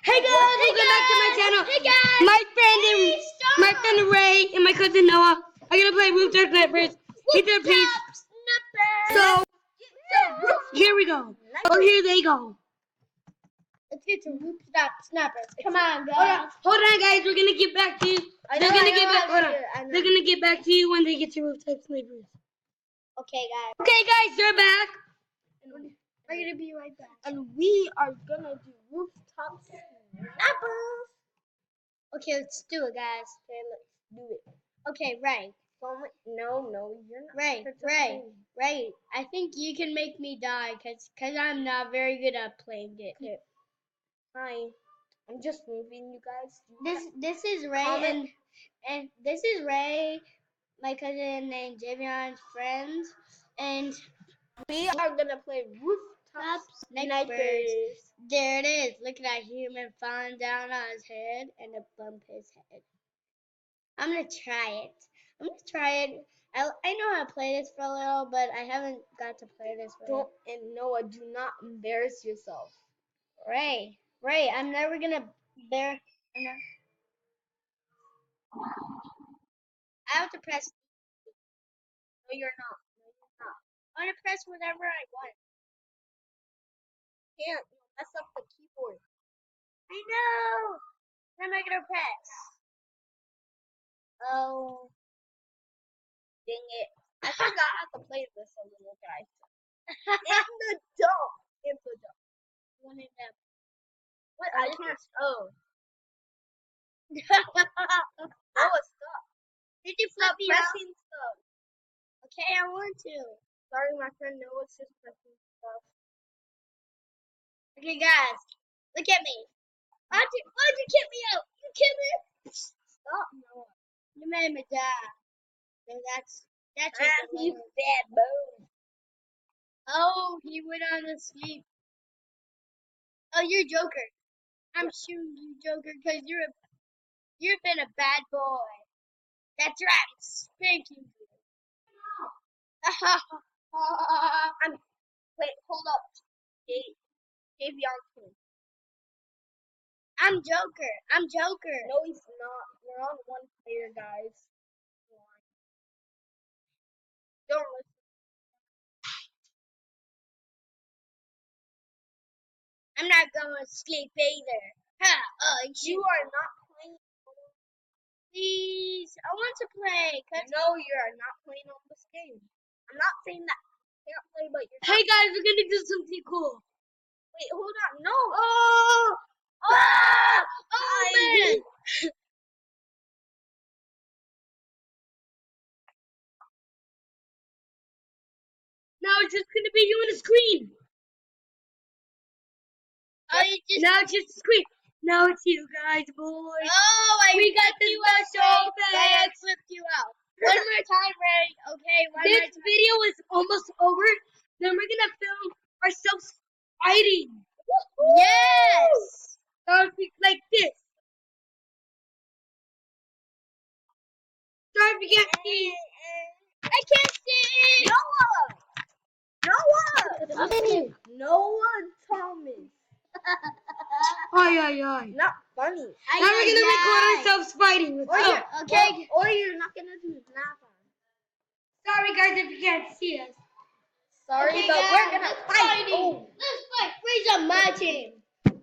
Hey guys, welcome back to my channel. Hey guys. My friend Ray and my cousin Noah are gonna play Rooftop Snipers. Hit their piece. So here we go. Or here they go. Let's get to Rooftop Snappers. Come on, guys. Hold on, guys. We're gonna get back to you. They're gonna get back to you when they get to Rooftop Snipers. Okay, guys. Okay, guys, they're back. We're gonna be right back. And we are gonna do Rooftop Snappers. Okay, let's do it, guys. Okay, let's do it. Okay, Ray. No, you're not. Ray. I think you can make me die, cause I'm not very good at playing it. Okay. Hi. I'm just moving, you guys. This is Ray and this is Ray, my cousin named Javion's friends, and We are gonna play Rooftop Snipers. there it is. Look at that human falling down on his head and a bump his head. I'm gonna try it. I know how to play this for a little, but I haven't got to play this for Noah, do not embarrass yourself. Ray, I'm never gonna bear. I have to press. No, you're not. I'm gonna press whatever I want. Can't mess up the keyboard. I know. What am I gonna press? Oh, Dang it. I forgot how to play this a little, guys. In the dump. one of them. What? I can't. Oh. Noah, stop. Did you Stop flip me out? pressing stuff. Okay, I want to. Sorry, my friend Noah's just pressing stuff. Okay, guys, look at me. Why'd you kick me out? You kicked me. Stop, Noah. You made me die. So that's You bad boy. Oh, he went on to sleep. Oh, you're Joker. I'm shooting you, Joker, because you've been a bad boy. That's right, I'm spanking you. Wait, hold up. Davion's team. I'm Joker. No, he's not. We're on one player, guys. Don't listen. I'm not going to sleep either. You are not playing. Please, I want to play. No, you are not playing on this game. I'm not saying that you can't play, but you're Hey guys, we're gonna do something cool. Wait, hold on. No. Oh man. Now it's just gonna be you on the screen. Now it's just a screen. Now it's you guys, boys. We got this special I bag. flipped you out. One more time, Ray. Okay, one more This time. video is almost over. Then we're gonna film ourselves fighting. Yes. Like this. Sorry if you can't see. I can't see. Noah Thomas. Ay. Not funny. Now we're gonna record ourselves fighting. Let's go. Okay. Or you're not gonna do that one. Sorry guys if you can't see us. Sorry, Okay, but guys, we're gonna let's fight. fight. Oh. Let's fight. Ray's on my team.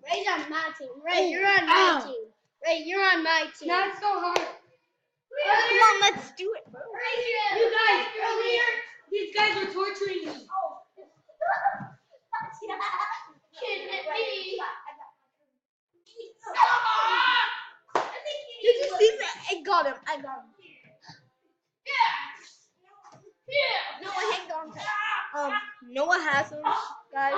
Ray, you're on my team. Ray, you're on my team. Now it's so hard. Come on, let's do it, bro. You guys, earlier, these guys were torturing me. Did you see that? I got him. Noah, hang on. Noah has him, guys.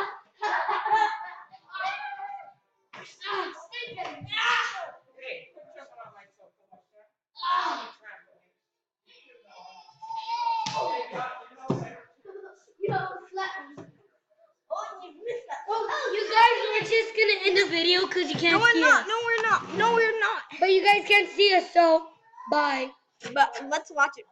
You guys were just gonna end the video because you can't see us. No, we're not. But you guys can't see us, so bye. But let's watch it.